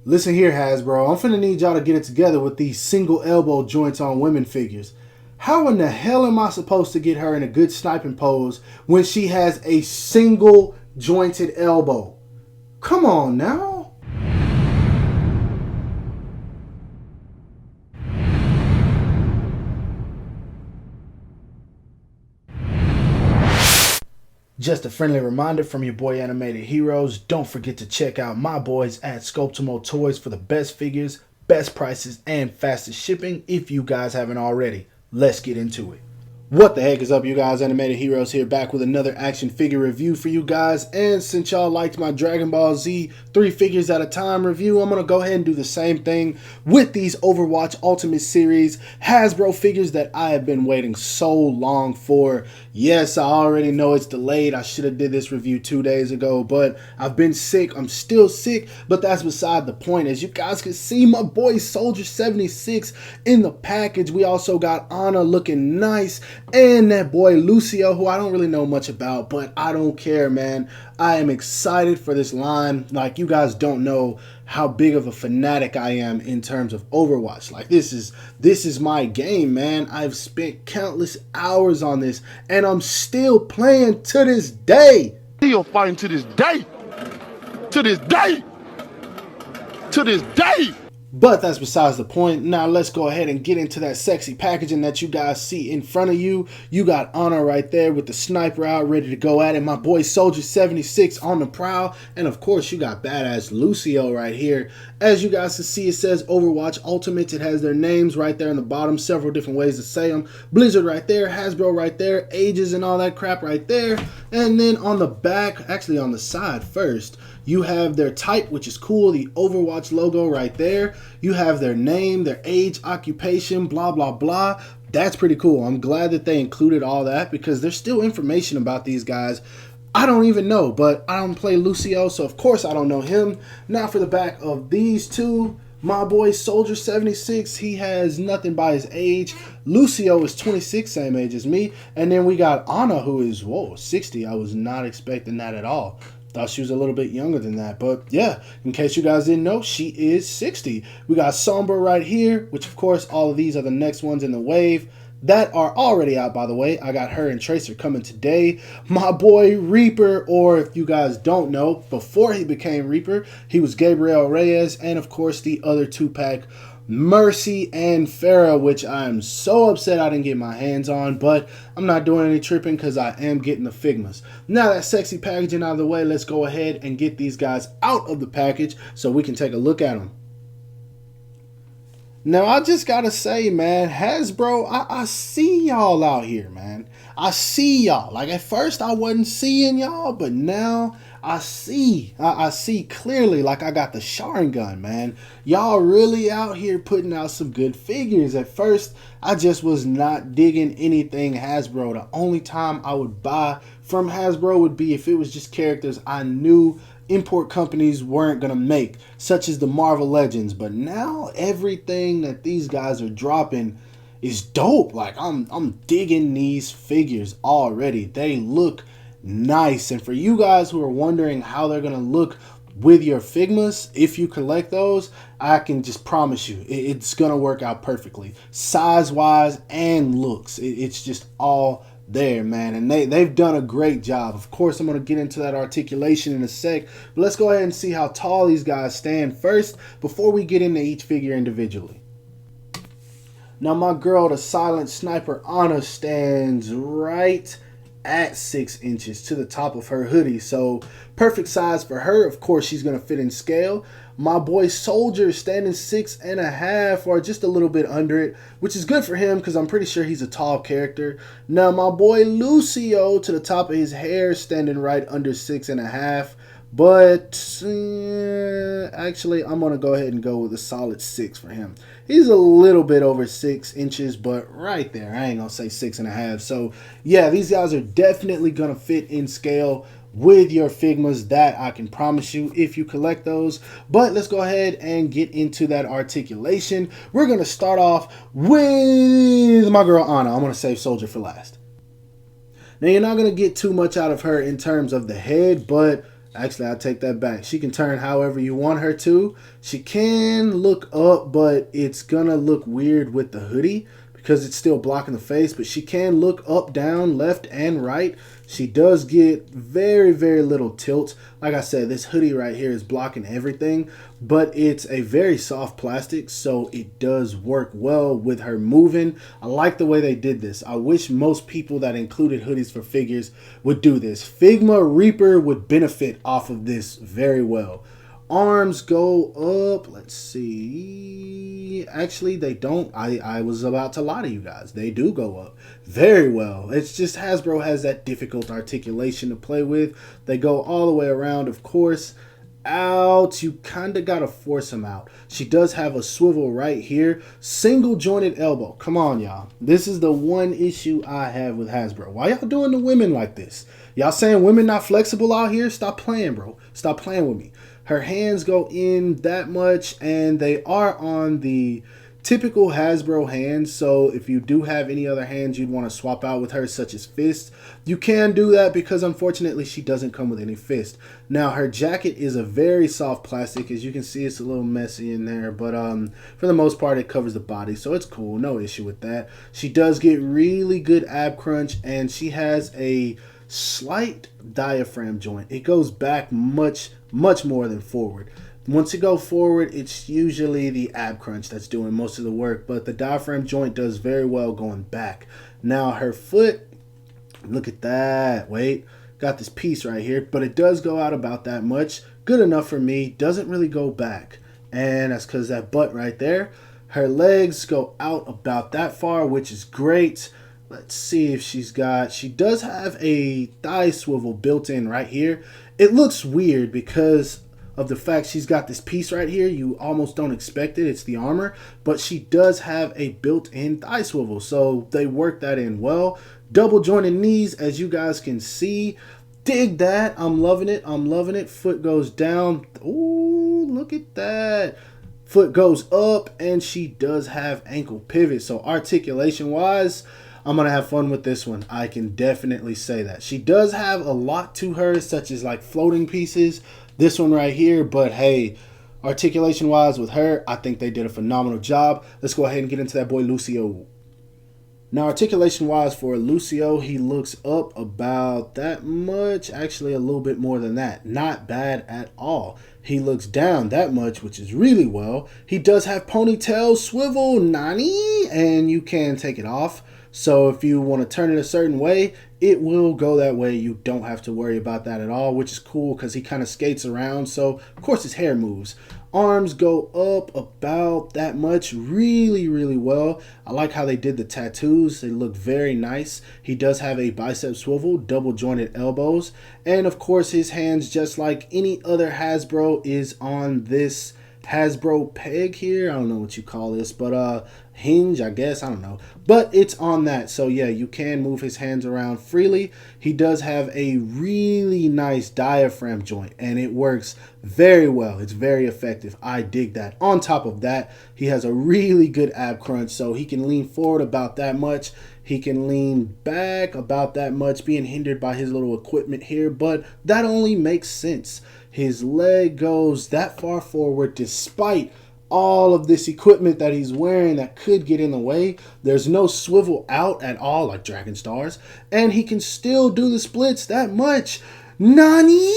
Listen here, Hasbro. I'm finna need y'all to get it together with these single elbow joints on women figures. How in the hell am I supposed to get her in a good sniping pose when she has a single jointed elbow? Come on now. Just a friendly reminder from your boy Animated Heroes, don't forget to check out my boys at Sculptimo Toys for the best figures, best prices, and fastest shipping if you guys haven't already. Let's get into it. What the heck is up, you guys? Animated Heroes here, back with another action figure review for you guys. And since y'all liked my Dragon Ball Z 3 figures at a time review, I'm going to go ahead and do the same thing with these Overwatch Ultimate Series Hasbro figures that I have been waiting so long for. Yes, I already know it's delayed. I should have did this review 2 days ago, but I've been sick. I'm still sick, but that's beside the point. As you guys can see, my boy Soldier 76 in the package. We also got Anna looking nice, and that boy Lucio, who I don't really know much about, but I don't care, man. I am excited for this line. Like, you guys don't know how big of a fanatic I am in terms of Overwatch. Like, this is my game, man. I've spent countless hours on this, and I'm still playing to this day. Still fighting to this day. To this day. To this day. But that's besides the point. Now let's go ahead and get into that sexy packaging that you guys see in front of you. You got Anna right there with the sniper out, ready to go at it. My boy Soldier 76 on the prowl. And of course, you got badass Lucio right here. As you guys can see, it says Overwatch Ultimates. It has their names right there in the bottom. Several different ways to say them. Blizzard right there. Hasbro right there. Ages and all that crap right there. And then on the back, actually on the side first, you have their type, which is cool. The Overwatch logo right there. You have their name, their age, occupation, blah, blah, blah. That's pretty cool. I'm glad that they included all that because there's still information about these guys I don't even know, but I don't play Lucio, so of course I don't know him. Now for the back of these two, my boy Soldier 76, he has nothing by his age. Lucio is 26, same age as me. And then we got Anna, who is, 60. I was not expecting that at all. Thought she was a little bit younger than that. But yeah, in case you guys didn't know, she is 60. We got Sombra right here, which of course all of these are the next ones in the wave that are already out, by the way. I got her and Tracer coming today. My boy Reaper, or if you guys don't know, before he became Reaper, he was Gabriel Reyes, and of course the other two-pack, Mercy and Farah, which I'm so upset I didn't get my hands on, but I'm not doing any tripping because I am getting the Figmas. Now that sexy packaging out of the way, let's go ahead and get these guys out of the package so we can take a look at them. Now, I just gotta say, man, Hasbro, I see y'all out here, man. I see y'all. Like, at first, I wasn't seeing y'all, but now I see. I see clearly, like I got the Sharingan, man. Y'all really out here putting out some good figures. At first, I just was not digging anything Hasbro. The only time I would buy from Hasbro would be if it was just characters I knew import companies weren't gonna make, such as the Marvel Legends. But now everything that these guys are dropping is dope. Like, I'm digging these figures already. They look nice. And for you guys who are wondering how they're gonna look with your Figmas, if you collect those, I can just promise you it's gonna work out perfectly, size wise and looks. It's just all there, man, and they've done a great job. Of course, I'm going to get into that articulation in a sec, but let's go ahead and see how tall these guys stand first before we get into each figure individually. Now, my girl, the Silent Sniper Anna, stands right at 6 inches to the top of her hoodie, so perfect size for her. Of course, she's going to fit in scale. My boy Soldier is standing 6.5, or just a little bit under it, which is good for him because I'm pretty sure he's a tall character. Now, my boy Lucio, to the top of his hair, standing right under 6.5. But actually, I'm going to go ahead and go with a solid 6 for him. He's a little bit over 6 inches, but right there. I ain't going to say 6.5. So, yeah, these guys are definitely going to fit in scale with your Figmas, that I can promise you if you collect those. But let's go ahead and get into that articulation. We're going to start off with my girl Anna. I'm going to save Soldier for last. Now, you're not going to get too much out of her in terms of the head, but Actually, I take that back. She can turn however you want her to. She can look up, but it's gonna look weird with the hoodie because it's still blocking the face. But she can look up, down, left, and right. She does get very, very little tilt. Like I said, this hoodie right here is blocking everything, but it's a very soft plastic, so it does work well with her moving. I like the way they did this. I wish most people that included hoodies for figures would do this. Figma Reaper would benefit off of this very well. Arms go up. Let's see. Actually, they don't. I was about to lie to you guys. They do go up very well. It's just Hasbro has that difficult articulation to play with. They go all the way around, of course. Out. You kind of got to force them out. She does have a swivel right here. Single jointed elbow. Come on, y'all. This is the one issue I have with Hasbro. Why y'all doing the women like this? Y'all saying women not flexible out here? Stop playing, bro. Stop playing with me. Her hands go in that much, and they are on the typical Hasbro hands. So if you do have any other hands you'd want to swap out with her, such as fists, you can do that because unfortunately she doesn't come with any fist. Now her jacket is a very soft plastic. As you can see, it's a little messy in there, but for the most part it covers the body, so it's cool. No issue with that. She does get really good ab crunch, and she has a slight diaphragm joint. It goes back much more than forward. Once you go forward, it's usually the ab crunch that's doing most of the work, but the diaphragm joint does very well going back. Now her foot, look at that. Wait, got this piece right here, but it does go out about that much. Good enough for me. Doesn't really go back, and that's because that butt right there. Her legs go out about that far, which is great. Let's see if she does have a thigh swivel built in right here. It looks weird because of the fact she's got this piece right here. You almost don't expect it. It's the armor, but she does have a built-in thigh swivel, so they work that in well. Double jointed knees, as you guys can see. Dig that. I'm loving it. I'm loving it. Foot goes down. Ooh, look at that. Foot goes up, and she does have ankle pivot. So articulation wise, I'm going to have fun with this one. I can definitely say that. She does have a lot to her, such as like floating pieces. This one right here. But hey, articulation wise with her, I think they did a phenomenal job. Let's go ahead and get into that boy Lucio. Now articulation wise for Lucio, he looks up about that much. Actually a little bit more than that. Not bad at all. He looks down that much, which is really well. He does have ponytail swivel, nani, and you can take it off. So if you want to turn it a certain way, it will go that way. You don't have to worry about that at all, which is cool because he kind of skates around. So of course his hair moves. Arms go up about that much, really well. I like how they did the tattoos. They look very nice. He does have a bicep swivel, double jointed elbows, and of course his hands, just like any other Hasbro, is on this Hasbro peg here. I don't know what you call this, but hinge, I guess. I don't know, but it's on that. So yeah, you can move his hands around freely. He does have a really nice diaphragm joint, and it works very well. It's very effective. I dig that. On top of that, he has a really good ab crunch, so he can lean forward about that much. He can lean back about that much, being hindered by his little equipment here, but that only makes sense. His leg goes that far forward despite all of this equipment that he's wearing that could get in the way. There's no swivel out at all like Dragon Stars, and he can still do the splits that much. Nani?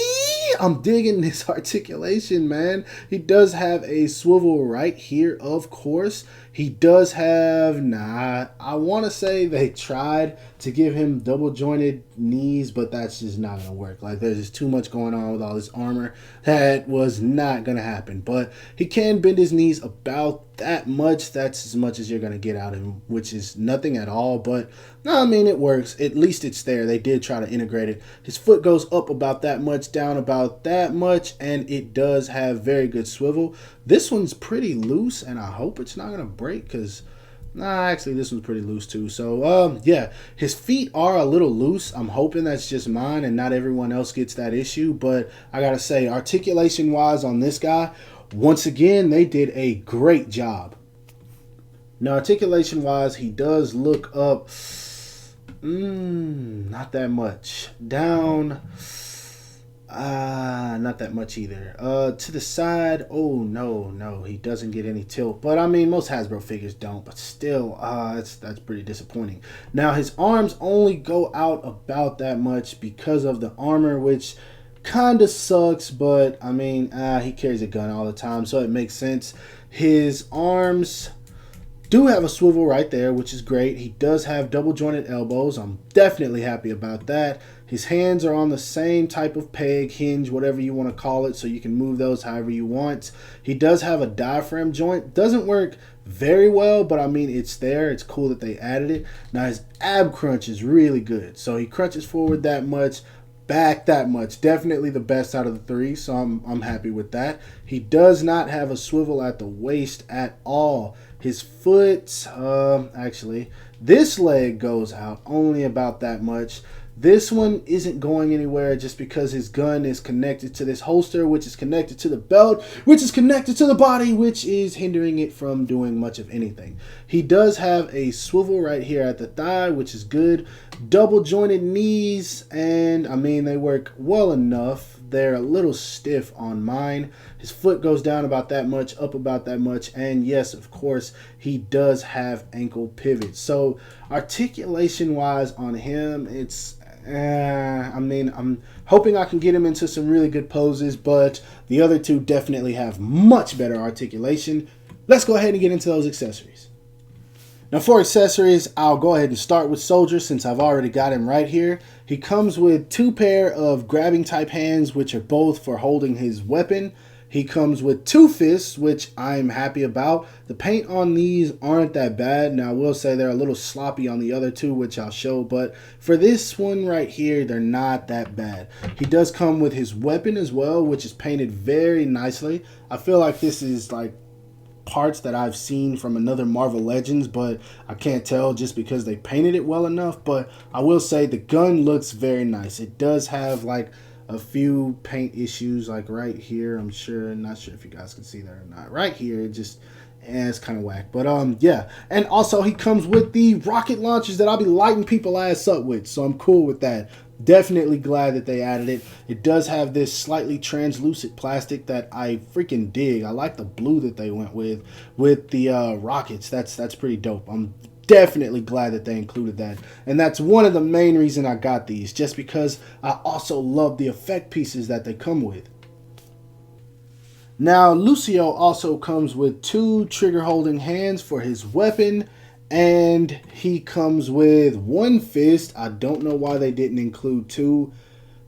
I'm digging this articulation, man. He does have a swivel right here, of course. He does have, I want to say they tried to give him double jointed knees, but that's just not going to work. Like, there's just too much going on with all this armor. That was not going to happen. But he can bend his knees about that much. That's as much as you're going to get out of him, which is nothing at all. But, no, I mean, it works. At least it's there. They did try to integrate it. His foot goes up about that much, down about that much, and it does have very good swivel. This one's pretty loose, and I hope it's not going to break because, actually this one's pretty loose too. So, yeah, his feet are a little loose. I'm hoping that's just mine and not everyone else gets that issue. But I got to say, articulation-wise on this guy, once again, they did a great job. Now, articulation-wise, he does look up, not that much. Down, Not that much either. To the side, oh no, he doesn't get any tilt. But I mean, most Hasbro figures don't. But still, that's pretty disappointing. Now his arms only go out about that much because of the armor, which kind of sucks. But I mean, he carries a gun all the time, so it makes sense. His arms do have a swivel right there, which is great. He does have double jointed elbows. I'm definitely happy about that. His hands are on the same type of peg, hinge, whatever you want to call it, so you can move those however you want. He does have a diaphragm joint. Doesn't work very well, but I mean, it's there. It's cool that they added it. Now his ab crunch is really good. So he crunches forward that much, back that much. Definitely the best out of the three, so I'm happy with that. He does not have a swivel at the waist at all. His foot, actually, this leg goes out only about that much. This one isn't going anywhere just because his gun is connected to this holster, which is connected to the belt, which is connected to the body, which is hindering it from doing much of anything. He does have a swivel right here at the thigh, which is good. Double jointed knees, and I mean, they work well enough. They're a little stiff on mine. His foot goes down about that much, up about that much, and yes, of course, he does have ankle pivots. So articulation wise on him, it's I mean, I'm hoping I can get him into some really good poses, but the other two definitely have much better articulation. Let's go ahead and get into those accessories. Now for accessories, I'll go ahead and start with Soldier since I've already got him right here. He comes with 2 pair of grabbing type hands, which are both for holding his weapon. He comes with 2 fists, which I'm happy about. The paint on these aren't that bad. Now, I will say they're a little sloppy on the other 2, which I'll show. But for this one right here, they're not that bad. He does come with his weapon as well, which is painted very nicely. I feel like this is like parts that I've seen from another Marvel Legends, but I can't tell just because they painted it well enough. But I will say the gun looks very nice. It does have like a few paint issues like right here. I'm not sure if you guys can see that or not. Right here, it's kind of whack. But yeah. And also he comes with the rocket launchers that I'll be lighting people ass up with. So I'm cool with that. Definitely glad that they added it. It does have this slightly translucent plastic that I freaking dig. I like the blue that they went with the rockets. That's pretty dope. I'm definitely glad that they included that, and that's one of the main reasons I got these, just because I also love the effect pieces that they come with. Now Lucio also comes with 2 trigger holding hands for his weapon, and he comes with 1 fist. I don't know why they didn't include 2.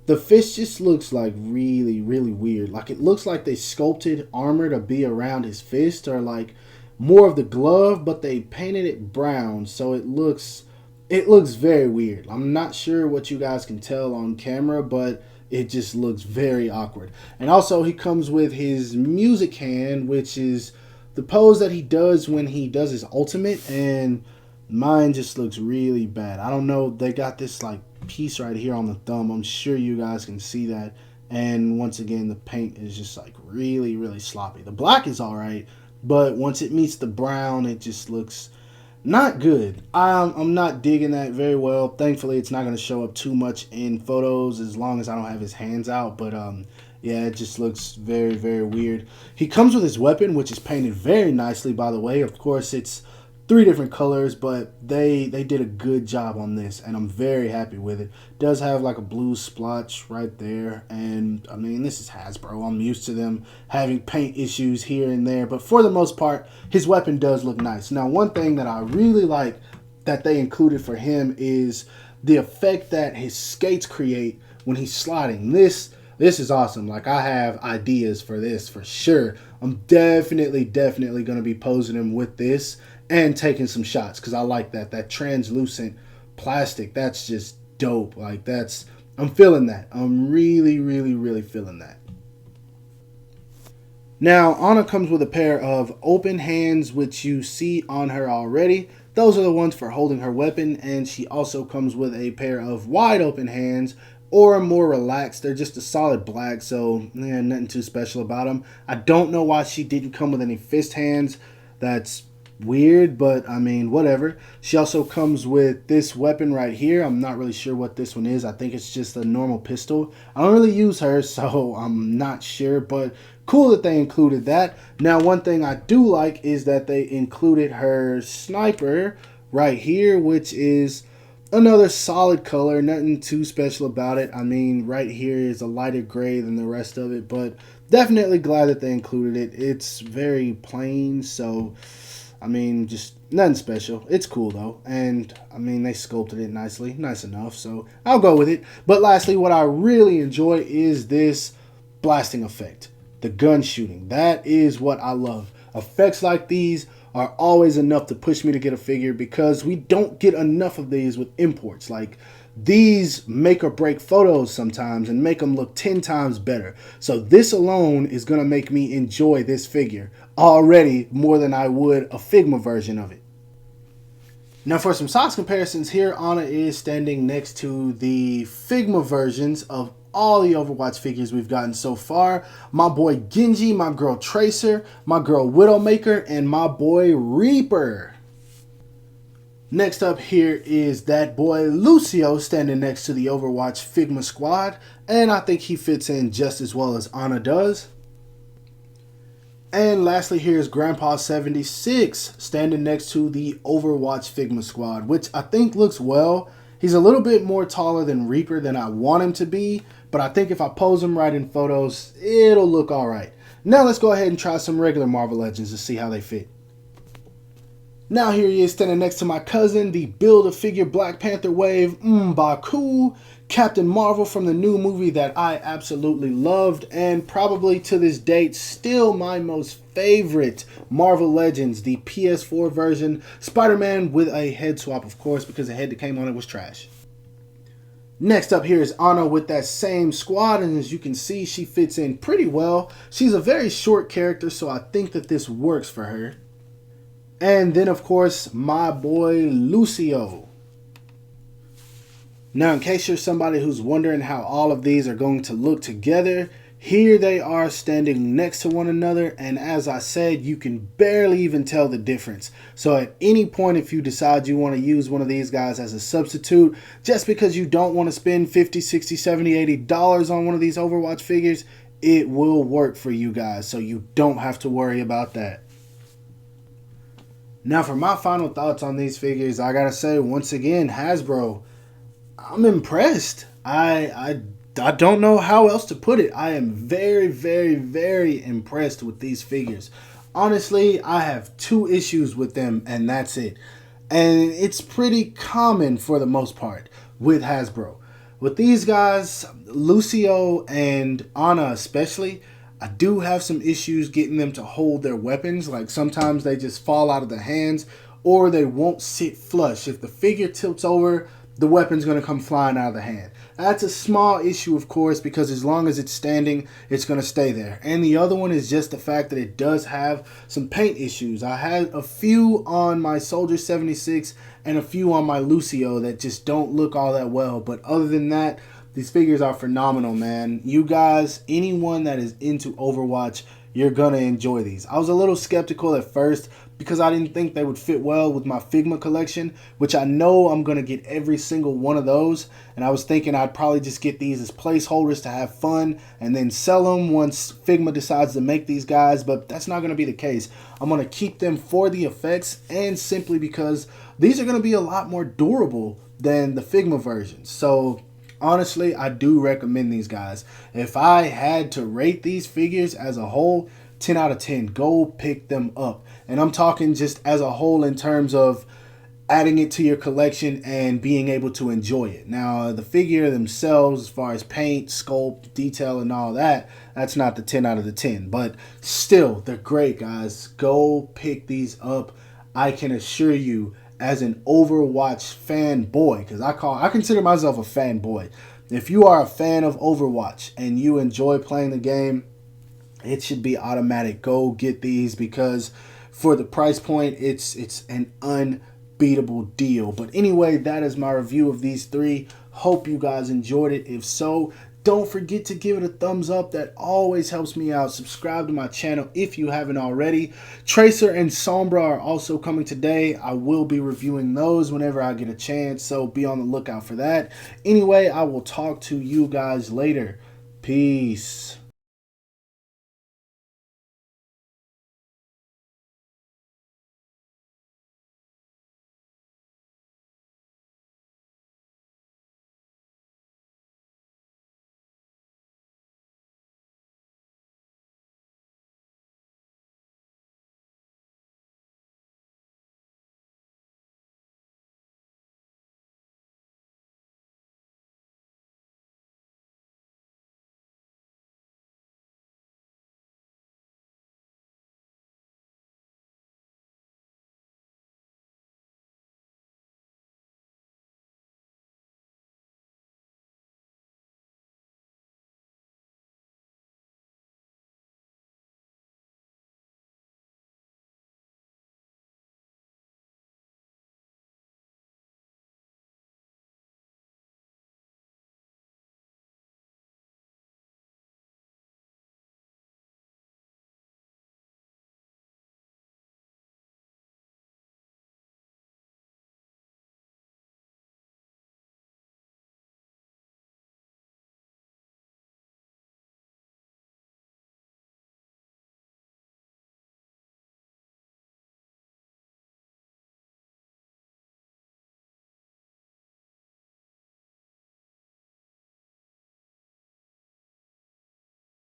The fist just looks like really weird. Like it looks like they sculpted armor to be around his fist, or like more of the glove, but they painted it brown, so it looks very weird. I'm not sure what you guys can tell on camera, but it just looks very awkward. And also he comes with his music hand, which is the pose that he does when he does his ultimate, and mine just looks really bad. I don't know, they got this like piece right here on the thumb. I'm sure you guys can see that, and once again the paint is just like really sloppy. The black is all right, but once it meets the brown, it just looks not good. I'm not digging that very well. Thankfully, it's not going to show up too much in photos as long as I don't have his hands out. But yeah, it just looks very weird. He comes with his weapon, which is painted very nicely, by the way. Of course, it's 3 different colors, but they did a good job on this, and I'm very happy with it. Does have like a blue splotch right there, and I mean, this is Hasbro. I'm used to them having paint issues here and there, but for the most part, his weapon does look nice. Now, one thing that I really like that they included for him is the effect that his skates create when he's sliding. This is awesome. Like, I have ideas for this for sure. I'm definitely going to be posing him with this and taking some shots, because I like that translucent plastic. That's just dope. Like, I'm feeling that. I'm really feeling that. Now Anna comes with a pair of open hands, which you see on her already. Those are the ones for holding her weapon, and she also comes with a pair of wide open hands, or more relaxed. They're just a solid black, so nothing too special about them. I don't know why she didn't come with any fist hands. That's weird, but I mean, whatever. She also comes with this weapon right here. I'm not really sure what this one is. I think it's just a normal pistol. I don't really use her, so I'm not sure, but cool that they included that. Now, one thing I do like is that they included her sniper right here, which is another solid color. Nothing too special about it. I mean, right here is a lighter gray than the rest of it, but definitely glad that they included it. It's very plain, so I mean, just nothing special. It's cool though, and I mean, they sculpted it nicely, nice enough, so I'll go with it. But lastly, what I really enjoy is this blasting effect, the gun shooting. That is what I love. Effects like these are always enough to push me to get a figure, because we don't get enough of these with imports. Like, these make or break photos sometimes and make them look 10 times better. So this alone is going to make me enjoy this figure already more than I would a Figma version of it. Now, for some size comparisons here, Ana is standing next to the Figma versions of all the Overwatch figures we've gotten so far. My boy Genji, my girl Tracer, my girl Widowmaker, and my boy Reaper. Next up here is that boy Lucio standing next to the Overwatch Figma squad, and I think he fits in just as well as Ana does. And lastly, here's Grandpa 76 standing next to the Overwatch Figma squad, which I think looks well. He's a little bit more taller than Reaper than I want him to be, but I think if I pose him right in photos, it'll look alright. Now let's go ahead and try some regular Marvel Legends to see how they fit. Now here he is standing next to my cousin, the Build-A-Figure Black Panther Wave, M'Baku, Captain Marvel from the new movie that I absolutely loved, and probably to this date still my most favorite Marvel Legends, the PS4 version, Spider-Man with a head swap, of course, because the head that came on it was trash. Next up here is Ana with that same squad, and as you can see, she fits in pretty well. She's a very short character, so I think that this works for her. And then, of course, my boy Lucio. Now, in case you're somebody who's wondering how all of these are going to look together, here they are standing next to one another, and as I said, you can barely even tell the difference. So at any point, if you decide you want to use one of these guys as a substitute, just because you don't want to spend $50, $60, $70, $80 on one of these Overwatch figures, it will work for you guys, so you don't have to worry about that. Now, for my final thoughts on these figures, I gotta say, once again, Hasbro, I'm impressed. I don't know how else to put it. I am very, very, very impressed with these figures. Honestly, I have 2 issues with them, and that's it. And it's pretty common for the most part with Hasbro. With these guys, Lucio and Ana especially, I do have some issues getting them to hold their weapons. Like, sometimes they just fall out of their hands, or they won't sit flush. If the figure tilts over, the weapon's going to come flying out of the hand. That's a small issue, of course, because as long as it's standing, it's going to stay there. And the other one is just the fact that it does have some paint issues. I had a few on my Soldier 76 and a few on my Lucio that just don't look all that well. But other than that, these figures are phenomenal, man. You guys, anyone that is into Overwatch, you're going to enjoy these. I was a little skeptical at first because I didn't think they would fit well with my Figma collection, which I know I'm going to get every single one of those. And I was thinking I'd probably just get these as placeholders to have fun and then sell them once Figma decides to make these guys. But that's not going to be the case. I'm going to keep them for the effects and simply because these are going to be a lot more durable than the Figma versions. So honestly, I do recommend these guys. If I had to rate these figures as a whole, 10 out of 10. Go pick them up. And I'm talking just as a whole in terms of adding it to your collection and being able to enjoy it. Now, the figure themselves, as far as paint, sculpt, detail, and all that, that's not the 10 out of the 10. But still, they're great, guys. Go pick these up. I can assure you, as an Overwatch fanboy, because I consider myself a fanboy. If you are a fan of Overwatch and you enjoy playing the game, it should be automatic. Go get these because for the price point, it's an unbeatable deal. But anyway, that is my review of these 3. Hope you guys enjoyed it. If so, Don't forget to give it a thumbs up. That always helps me out. Subscribe to my channel if you haven't already. Tracer and Sombra are also coming today. I will be reviewing those whenever I get a chance, so be on the lookout for that. Anyway, I will talk to you guys later. Peace.